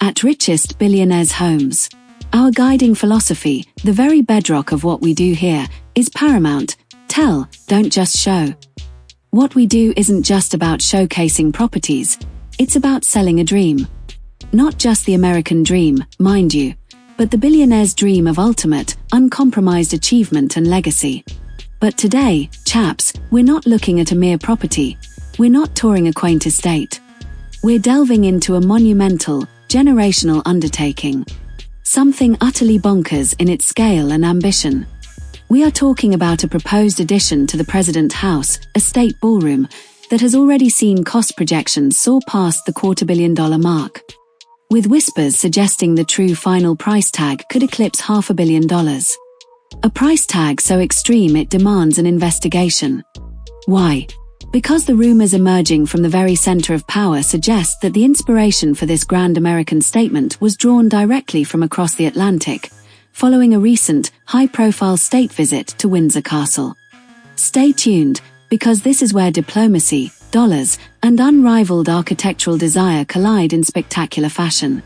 At Richest Billionaires Homes. Our guiding philosophy, the very bedrock of what we do here, is paramount: tell, don't just show. What we do isn't just about showcasing properties, it's about selling a dream. Not just the American dream, mind you, but the billionaire's dream of ultimate, uncompromised achievement and legacy. But today, chaps, we're not looking at a mere property, we're not touring a quaint estate. We're delving into a monumental, generational undertaking. Something utterly bonkers in its scale and ambition. We are talking about a proposed addition to the President's House, a state ballroom, that has already seen cost projections soar past the $250 million mark, with whispers suggesting the true final price tag could eclipse $500 million. A price tag so extreme it demands an investigation. Why? Because the rumors emerging from the very center of power suggest that the inspiration for this grand American statement was drawn directly from across the Atlantic, following a recent, high-profile state visit to Windsor Castle. Stay tuned, because this is where diplomacy, dollars, and unrivaled architectural desire collide in spectacular fashion.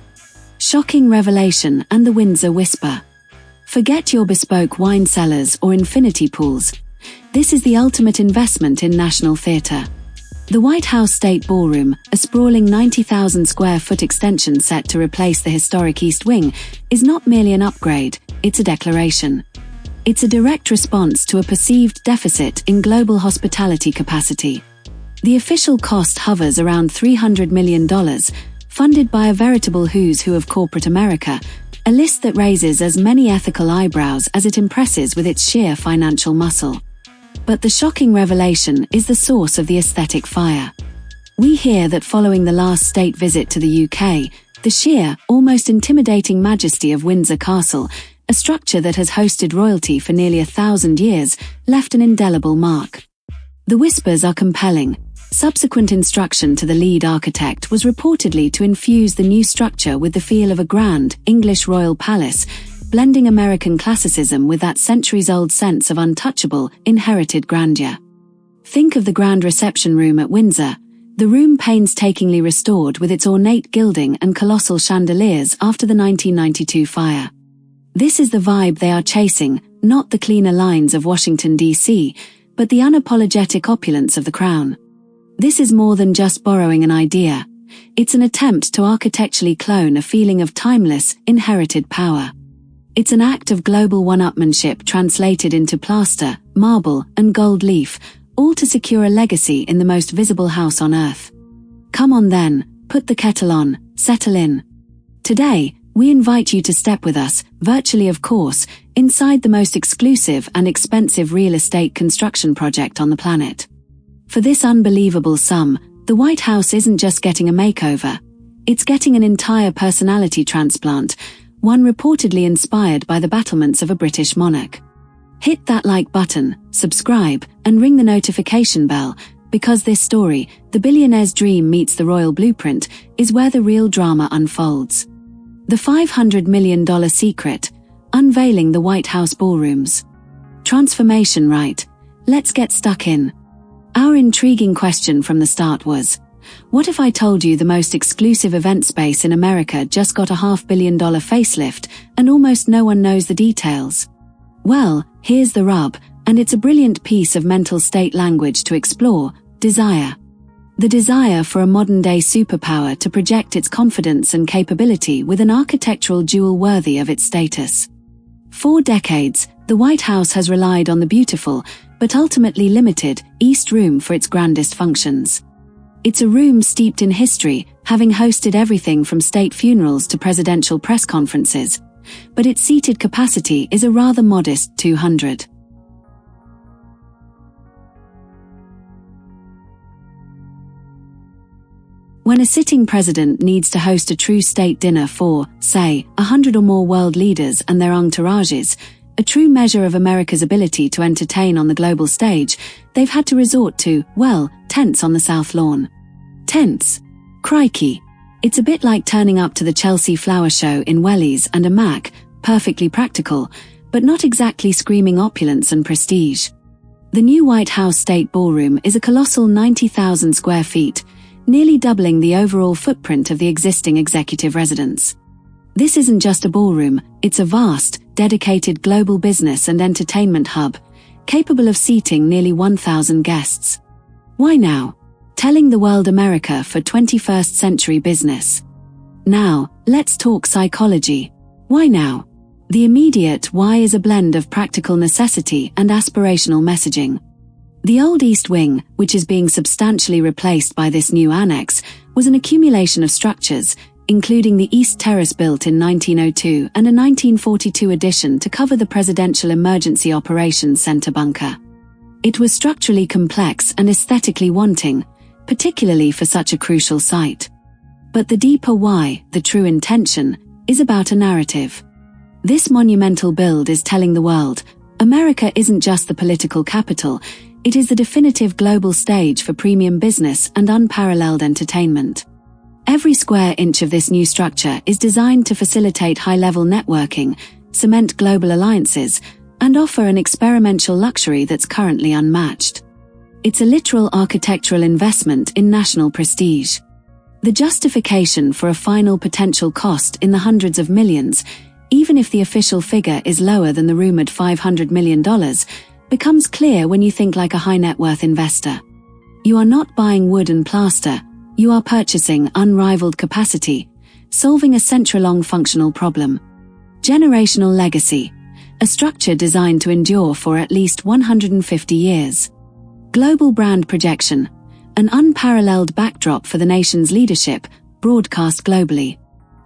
Shocking revelation and the Windsor whisper. Forget your bespoke wine cellars or infinity pools. This is the ultimate investment in national theater. The White House State Ballroom, a sprawling 90,000 square foot extension set to replace the historic East Wing, is not merely an upgrade, it's a declaration. It's a direct response to a perceived deficit in global hospitality capacity. The official cost hovers around $300 million, funded by a veritable who's who of corporate America, a list that raises as many ethical eyebrows as it impresses with its sheer financial muscle. But the shocking revelation is the source of the aesthetic fire. We hear that following the last state visit to the UK, the sheer, almost intimidating majesty of Windsor Castle, a structure that has hosted royalty for nearly 1,000 years, left an indelible mark. The whispers are compelling. Subsequent instruction to the lead architect was reportedly to infuse the new structure with the feel of a grand, English royal palace, blending American classicism with that centuries-old sense of untouchable, inherited grandeur. Think of the grand reception room at Windsor, the room painstakingly restored with its ornate gilding and colossal chandeliers after the 1992 fire. This is the vibe they are chasing, not the cleaner lines of Washington, D.C., but the unapologetic opulence of the crown. This is more than just borrowing an idea. It's an attempt to architecturally clone a feeling of timeless, inherited power. It's an act of global one-upmanship translated into plaster, marble, and gold leaf, all to secure a legacy in the most visible house on earth. Come on then, put the kettle on, settle in. Today, we invite you to step with us, virtually of course, inside the most exclusive and expensive real estate construction project on the planet. For this unbelievable sum, the White House isn't just getting a makeover, it's getting an entire personality transplant, one reportedly inspired by the battlements of a British monarch. Hit that like button, subscribe, and ring the notification bell, because this story, the billionaire's dream meets the royal blueprint, is where the real drama unfolds. The $500 million secret, unveiling the White House ballrooms. Transformation, right? Let's get stuck in. Our intriguing question from the start was, what if I told you the most exclusive event space in America just got a $500 million facelift, and almost no one knows the details? Well, here's the rub, and it's a brilliant piece of mental state language to explore: desire. The desire for a modern-day superpower to project its confidence and capability with an architectural jewel worthy of its status. For decades, the White House has relied on the beautiful, but ultimately limited, East Room for its grandest functions. It's a room steeped in history, having hosted everything from state funerals to presidential press conferences, but its seated capacity is a rather modest 200. When a sitting president needs to host a true state dinner for, say, 100 or more world leaders and their entourages, a true measure of America's ability to entertain on the global stage, they've had to resort to, well, tents on the South Lawn. Tents? Crikey. It's a bit like turning up to the Chelsea Flower Show in wellies and a Mac, perfectly practical, but not exactly screaming opulence and prestige. The new White House State Ballroom is a colossal 90,000 square feet, nearly doubling the overall footprint of the existing executive residence. This isn't just a ballroom, it's a vast, dedicated global business and entertainment hub, capable of seating nearly 1,000 guests. Why now? Telling the world America for 21st century business. Now, let's talk psychology. Why now? The immediate why is a blend of practical necessity and aspirational messaging. The old East Wing, which is being substantially replaced by this new annex, was an accumulation of structures, including the East Terrace built in 1902 and a 1942 addition to cover the Presidential Emergency Operations Center bunker. It was structurally complex and aesthetically wanting, particularly for such a crucial site. But the deeper why, the true intention, is about a narrative. This monumental build is telling the world, America isn't just the political capital, it is the definitive global stage for premium business and unparalleled entertainment. Every square inch of this new structure is designed to facilitate high-level networking, cement global alliances, and offer an experiential luxury that's currently unmatched. It's a literal architectural investment in national prestige. The justification for a final potential cost in the hundreds of millions, even if the official figure is lower than the rumored $500 million, becomes clear when you think like a high-net-worth investor. You are not buying wood and plaster, you are purchasing unrivaled capacity, solving a century-long functional problem. Generational legacy, a structure designed to endure for at least 150 years. Global brand projection, an unparalleled backdrop for the nation's leadership, broadcast globally.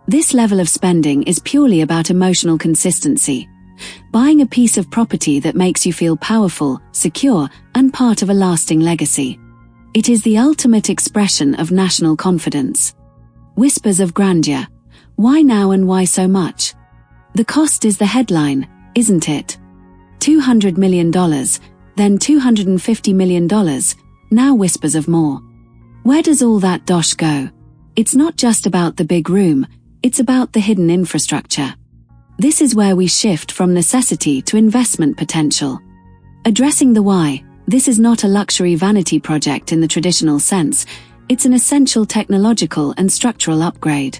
This level of spending is purely about emotional consistency. Buying a piece of property that makes you feel powerful, secure, and part of a lasting legacy. It is the ultimate expression of national confidence. Whispers of grandeur. Why now and why so much? The cost is the headline, isn't it? $200 million, then $250 million, now whispers of more. Where does all that dosh go? It's not just about the big room, it's about the hidden infrastructure. This is where we shift from necessity to investment potential. Addressing the why, this is not a luxury vanity project in the traditional sense, it's an essential technological and structural upgrade.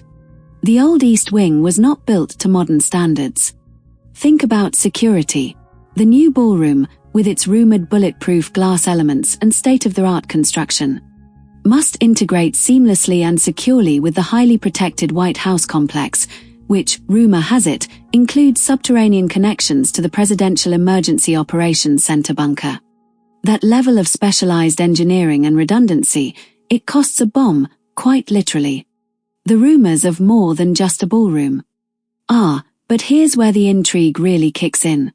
The old East Wing was not built to modern standards. Think about security. The new ballroom, with its rumored bulletproof glass elements and state-of-the-art construction, must integrate seamlessly and securely with the highly protected White House complex, which, rumor has it, includes subterranean connections to the Presidential Emergency Operations Center bunker. That level of specialized engineering and redundancy, it costs a bomb, quite literally. The rumors of more than just a ballroom. But here's where the intrigue really kicks in.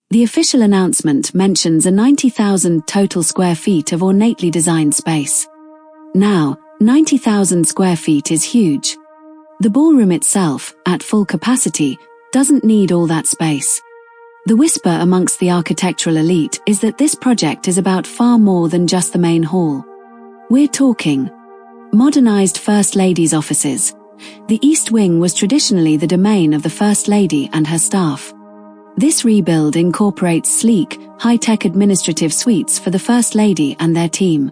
The official announcement mentions a 90,000 total square feet of ornately designed space. Now, 90,000 square feet is huge. The ballroom itself, at full capacity, doesn't need all that space. The whisper amongst the architectural elite is that this project is about far more than just the main hall. We're talking modernized First Lady's offices. The East Wing was traditionally the domain of the First Lady and her staff. This rebuild incorporates sleek, high-tech administrative suites for the First Lady and their team.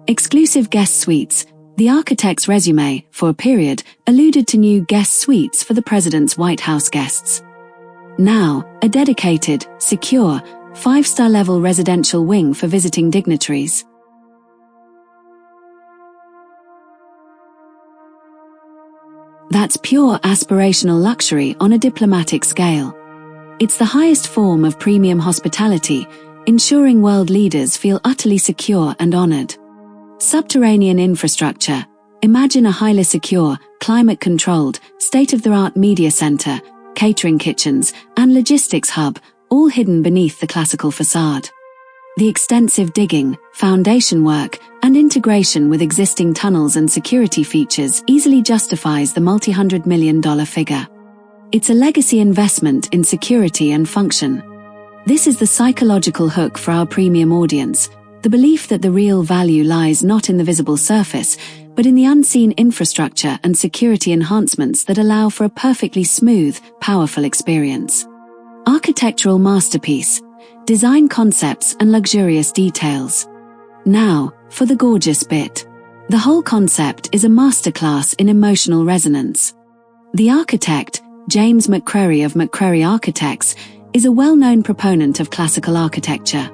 Exclusive guest suites. The architect's resume, for a period, alluded to new guest suites for the President's White House guests. Now, a dedicated, secure, 5-star level residential wing for visiting dignitaries. That's pure aspirational luxury on a diplomatic scale. It's the highest form of premium hospitality, ensuring world leaders feel utterly secure and honored. Subterranean infrastructure. Imagine a highly secure, climate-controlled, state-of-the-art media center, catering kitchens, and logistics hub, all hidden beneath the classical facade. The extensive digging, foundation work, and integration with existing tunnels and security features easily justifies the multi-$100 million figure. It's a legacy investment in security and function. This is the psychological hook for our premium audience, the belief that the real value lies not in the visible surface, but in the unseen infrastructure and security enhancements that allow for a perfectly smooth, powerful experience. Architectural masterpiece, design concepts and luxurious details. Now, for the gorgeous bit. The whole concept is a masterclass in emotional resonance. The architect, James McCreary of McCreary Architects, is a well-known proponent of classical architecture.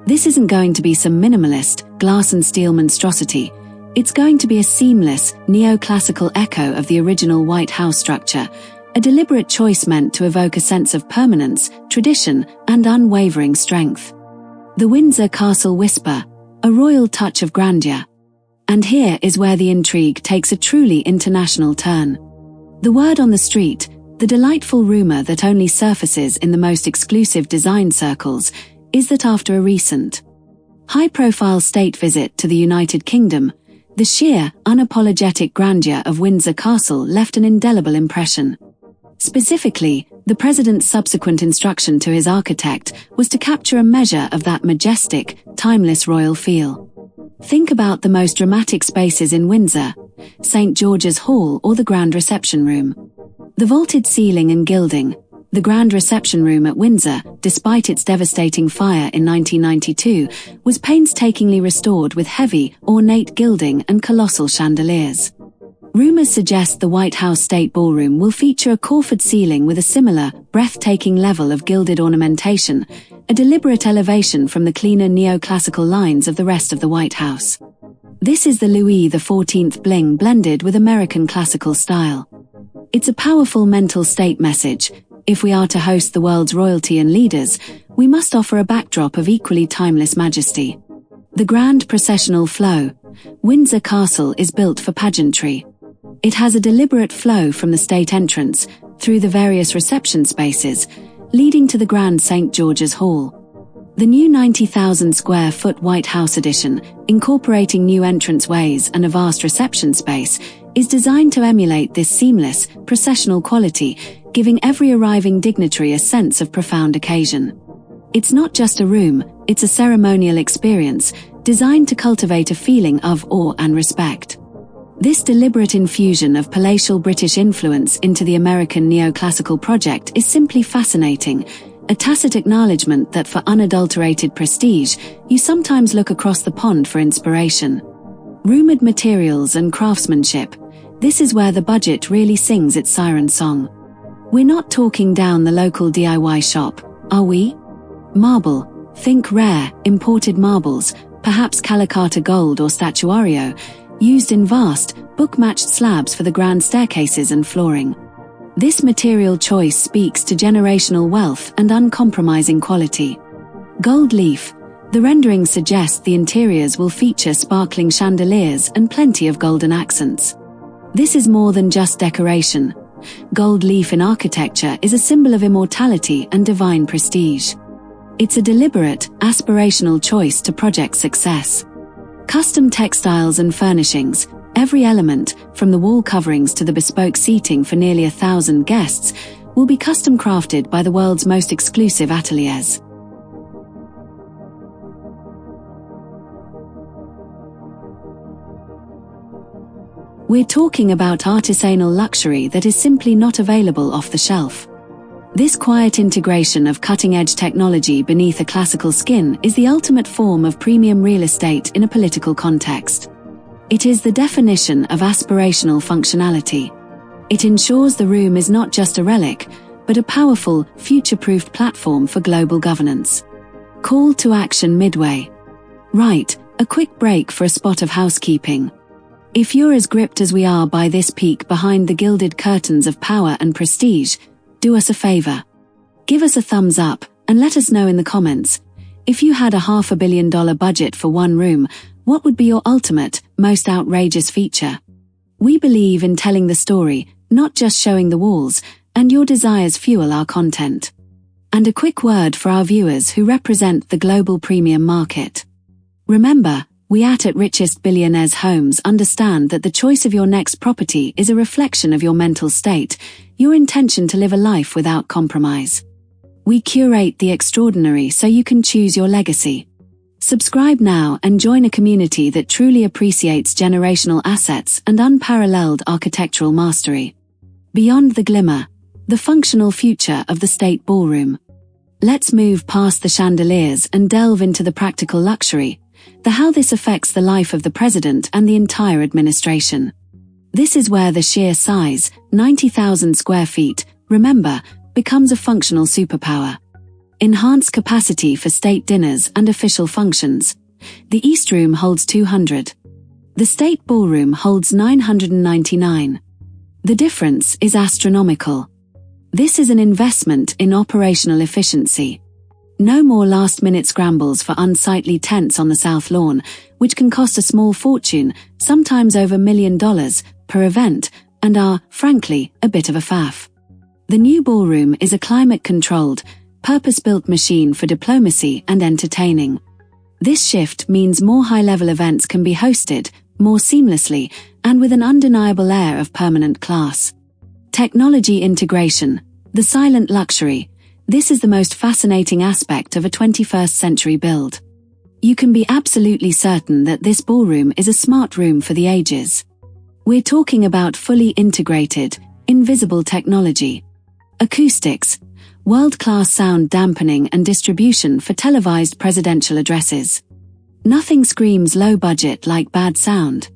This isn't going to be some minimalist, glass and steel monstrosity. It's going to be a seamless, neoclassical echo of the original White House structure, a deliberate choice meant to evoke a sense of permanence, tradition, and unwavering strength. The Windsor Castle Whisper, a royal touch of grandeur. And here is where the intrigue takes a truly international turn. The word on the street, the delightful rumor that only surfaces in the most exclusive design circles, is that after a recent, high-profile state visit to the United Kingdom, the sheer, unapologetic grandeur of Windsor Castle left an indelible impression. Specifically, the president's subsequent instruction to his architect was to capture a measure of that majestic, timeless royal feel. Think about the most dramatic spaces in Windsor, St. George's Hall or the Grand Reception Room. The vaulted ceiling and gilding, the Grand Reception Room at Windsor, despite its devastating fire in 1992, was painstakingly restored with heavy, ornate gilding and colossal chandeliers. Rumors suggest the White House State Ballroom will feature a Corford ceiling with a similar, breathtaking level of gilded ornamentation, a deliberate elevation from the cleaner neoclassical lines of the rest of the White House. This is the Louis XIV bling blended with American classical style. It's a powerful mental state message. If we are to host the world's royalty and leaders, we must offer a backdrop of equally timeless majesty. The grand processional flow. Windsor Castle is built for pageantry. It has a deliberate flow from the state entrance, through the various reception spaces, leading to the Grand St. George's Hall. The new 90,000 square foot White House addition, incorporating new entranceways and a vast reception space, is designed to emulate this seamless, processional quality, giving every arriving dignitary a sense of profound occasion. It's not just a room, it's a ceremonial experience, designed to cultivate a feeling of awe and respect. This deliberate infusion of palatial British influence into the American neoclassical project is simply fascinating, a tacit acknowledgement that for unadulterated prestige, you sometimes look across the pond for inspiration. Rumored materials and craftsmanship. This is where the budget really sings its siren song. We're not talking down the local DIY shop, are we? Marble. Think rare, imported marbles, perhaps Calicata gold or statuario, used in vast, book-matched slabs for the grand staircases and flooring. This material choice speaks to generational wealth and uncompromising quality. Gold leaf. The renderings suggest the interiors will feature sparkling chandeliers and plenty of golden accents. This is more than just decoration. Gold leaf in architecture is a symbol of immortality and divine prestige. It's a deliberate, aspirational choice to project success. Custom textiles and furnishings. Every element, from the wall coverings to the bespoke seating for nearly 1,000 guests, will be custom crafted by the world's most exclusive ateliers. We're talking about artisanal luxury that is simply not available off the shelf. This quiet integration of cutting-edge technology beneath a classical skin is the ultimate form of premium real estate in a political context. It is the definition of aspirational functionality. It ensures the room is not just a relic, but a powerful, future-proofed platform for global governance. Call to action midway. Right, a quick break for a spot of housekeeping. If you're as gripped as we are by this peek behind the gilded curtains of power and prestige, do us a favor. Give us a thumbs up, and let us know in the comments. If you had a $500 million budget for one room, what would be your ultimate, most outrageous feature? We believe in telling the story, not just showing the walls, and your desires fuel our content. And a quick word for our viewers who represent the global premium market. Remember, we at Richest Billionaires Homes understand that the choice of your next property is a reflection of your mental state, your intention to live a life without compromise. We curate the extraordinary so you can choose your legacy. Subscribe now and join a community that truly appreciates generational assets and unparalleled architectural mastery. Beyond the glimmer, the functional future of the State Ballroom. Let's move past the chandeliers and delve into the practical luxury. the how this affects the life of the president and the entire administration. This is where the sheer size, 90,000 square feet, remember, becomes a functional superpower. Enhanced capacity for state dinners and official functions. The East Room holds 200. The State Ballroom holds 999. The difference is astronomical. This is an investment in operational efficiency. No more last-minute scrambles for unsightly tents on the South Lawn, which can cost a small fortune, sometimes over $1 million, per event, and are, frankly, a bit of a faff. The new ballroom is a climate-controlled, purpose-built machine for diplomacy and entertaining. This shift means more high-level events can be hosted, more seamlessly, and with an undeniable air of permanent class. Technology integration, the silent luxury. This is the most fascinating aspect of a 21st century build. You can be absolutely certain that this ballroom is a smart room for the ages. We're talking about fully integrated, invisible technology. Acoustics, world-class sound dampening and distribution for televised presidential addresses. Nothing screams low budget like bad sound.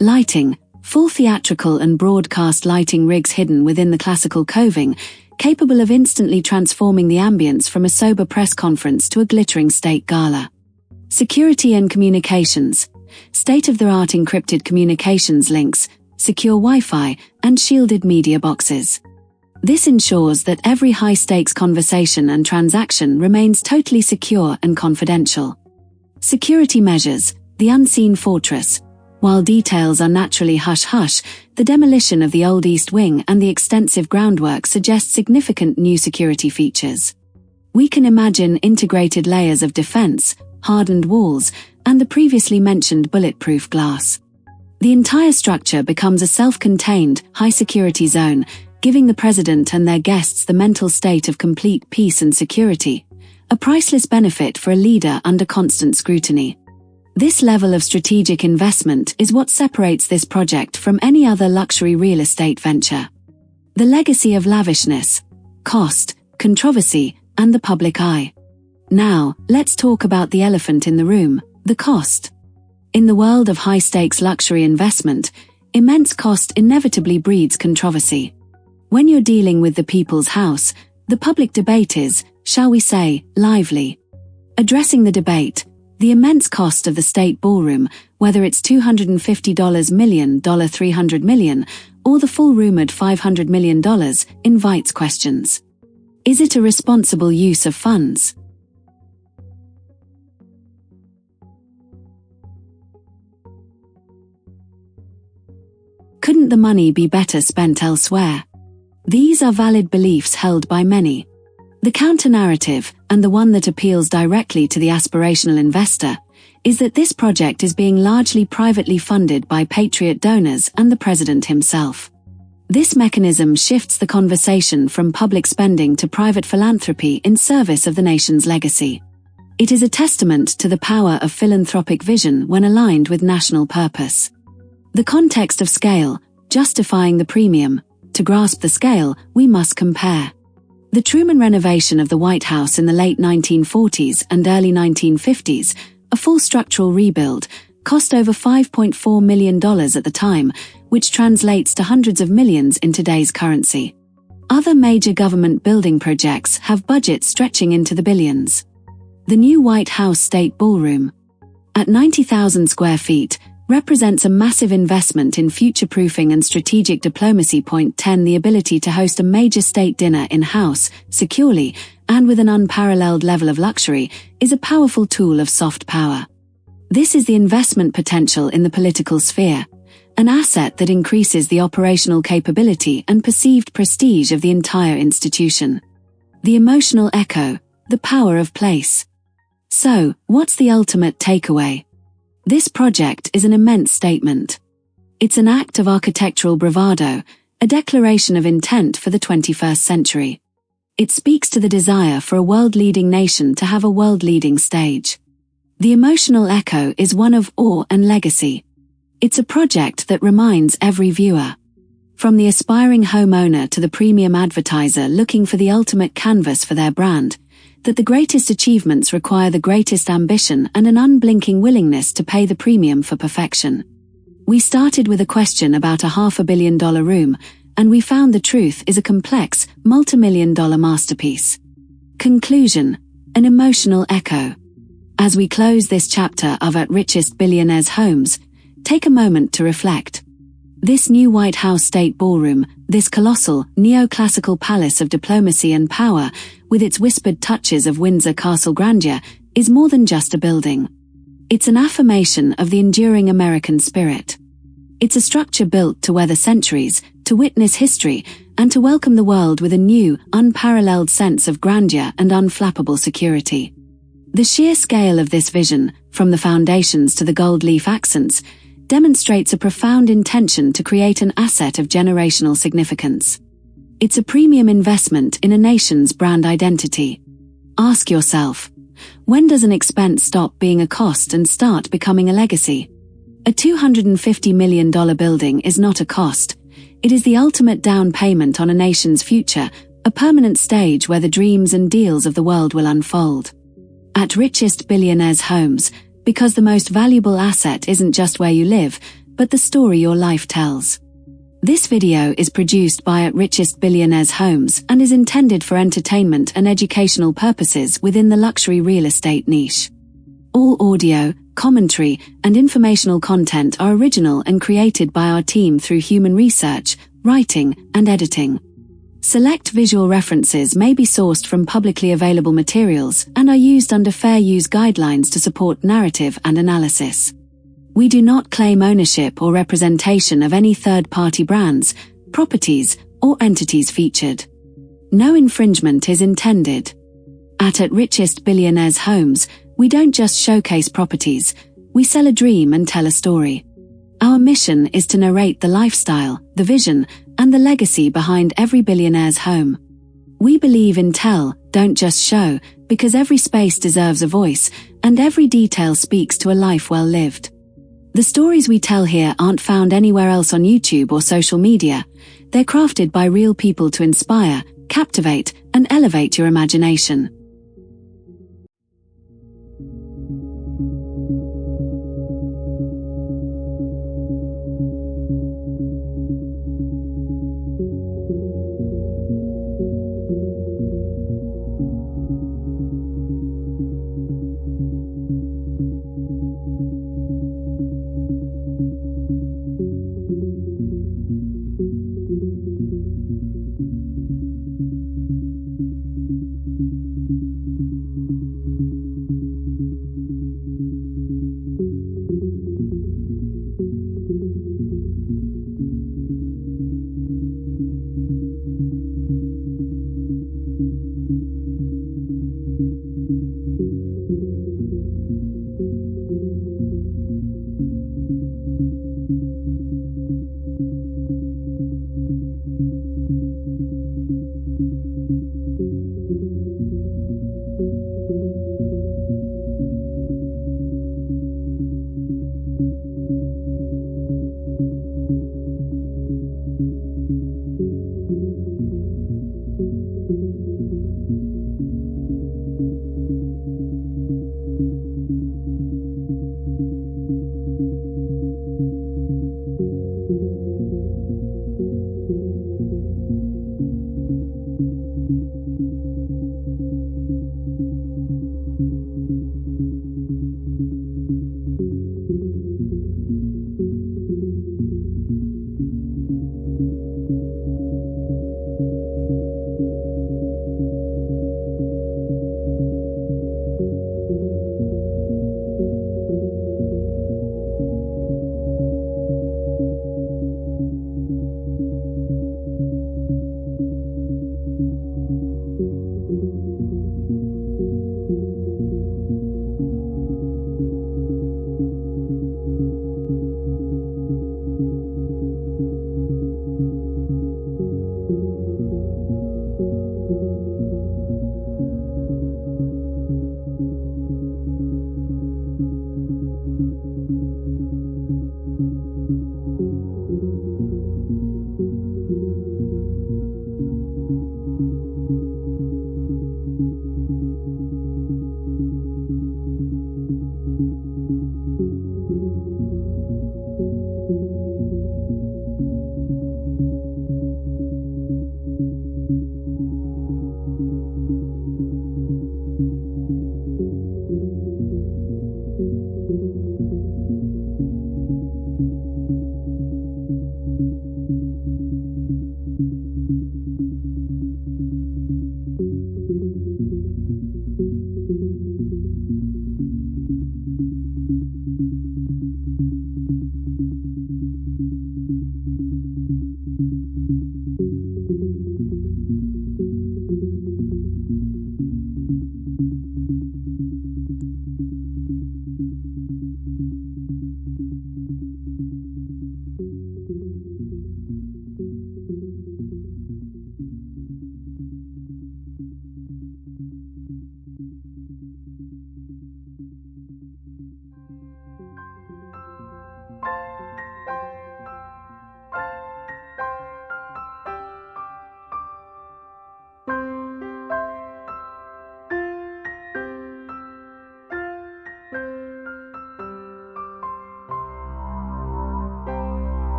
Lighting, full theatrical and broadcast lighting rigs hidden within the classical coving, capable of instantly transforming the ambience from a sober press conference to a glittering state gala. Security and communications, state-of-the-art encrypted communications links, secure Wi-Fi, and shielded media boxes. This ensures that every high-stakes conversation and transaction remains totally secure and confidential. Security measures, the unseen fortress. While details are naturally hush-hush, the demolition of the old East Wing and the extensive groundwork suggest significant new security features. We can imagine integrated layers of defense, hardened walls, and the previously mentioned bulletproof glass. The entire structure becomes a self-contained, high-security zone, giving the president and their guests the mental state of complete peace and security, a priceless benefit for a leader under constant scrutiny. This level of strategic investment is what separates this project from any other luxury real estate venture. The legacy of lavishness, cost, controversy, and the public eye. Now, let's talk about the elephant in the room, the cost. In the world of high-stakes luxury investment, immense cost inevitably breeds controversy. When you're dealing with the people's house, the public debate is, shall we say, lively. Addressing the debate, the immense cost of the State Ballroom, whether it's $250 million, $300 million, or the full rumored $500 million, invites questions. Is it a responsible use of funds? Couldn't the money be better spent elsewhere? These are valid beliefs held by many. The counter-narrative, and the one that appeals directly to the aspirational investor, is that this project is being largely privately funded by patriot donors and the president himself. This mechanism shifts the conversation from public spending to private philanthropy in service of the nation's legacy. It is a testament to the power of philanthropic vision when aligned with national purpose. The context of scale, justifying the premium. To grasp the scale, we must compare. The Truman renovation of the White House in the late 1940s and early 1950s, a full structural rebuild, cost over $5.4 million at the time, which translates to hundreds of millions in today's currency. Other major government building projects have budgets stretching into the billions. The new White House State Ballroom, at 90,000 square feet, represents a massive investment in future-proofing and strategic diplomacy. 10 The ability to host a major state dinner in-house, securely, and with an unparalleled level of luxury, is a powerful tool of soft power. This is the investment potential in the political sphere, an asset that increases the operational capability and perceived prestige of the entire institution. The emotional echo, the power of place. So, what's the ultimate takeaway? This project is an immense statement. It's an act of architectural bravado, a declaration of intent for the 21st century. It speaks to the desire for a world-leading nation to have a world-leading stage. The emotional echo is one of awe and legacy. It's a project that reminds every viewer. From the aspiring homeowner to the premium advertiser looking for the ultimate canvas for their brand, that the greatest achievements require the greatest ambition and an unblinking willingness to pay the premium for perfection. We started with a question about a $500 million room, and we found the truth is a complex, multi-million-dollar masterpiece. Conclusion: an emotional echo. As we close this chapter of At Richest Billionaires' Homes, take a moment to reflect. This new White House State Ballroom, this colossal, neoclassical palace of diplomacy and power, with its whispered touches of Windsor Castle grandeur, is more than just a building. It's an affirmation of the enduring American spirit. It's a structure built to weather centuries, to witness history, and to welcome the world with a new, unparalleled sense of grandeur and unflappable security. The sheer scale of this vision, from the foundations to the gold leaf accents, demonstrates a profound intention to create an asset of generational significance. It's a premium investment in a nation's brand identity. Ask yourself, when does an expense stop being a cost and start becoming a legacy? A $250 million building is not a cost. It is the ultimate down payment on a nation's future, a permanent stage where the dreams and deals of the world will unfold. At Richest Billionaires' Homes, because the most valuable asset isn't just where you live, but the story your life tells. This video is produced by At Richest Billionaires' Homes and is intended for entertainment and educational purposes within the luxury real estate niche. All audio, commentary, and informational content are original and created by our team through human research, writing, and editing. Select visual references may be sourced from publicly available materials and are used under fair use guidelines to support narrative and analysis. We do not claim ownership or representation of any third-party brands, properties, or entities featured. No infringement is intended. At Richest Billionaires' Homes, we don't just showcase properties, we sell a dream and tell a story. Our mission is to narrate the lifestyle, the vision, and the legacy behind every billionaire's home. We believe in tell, don't just show, because every space deserves a voice, and every detail speaks to a life well lived. The stories we tell here aren't found anywhere else on YouTube or social media. They're crafted by real people to inspire, captivate, and elevate your imagination.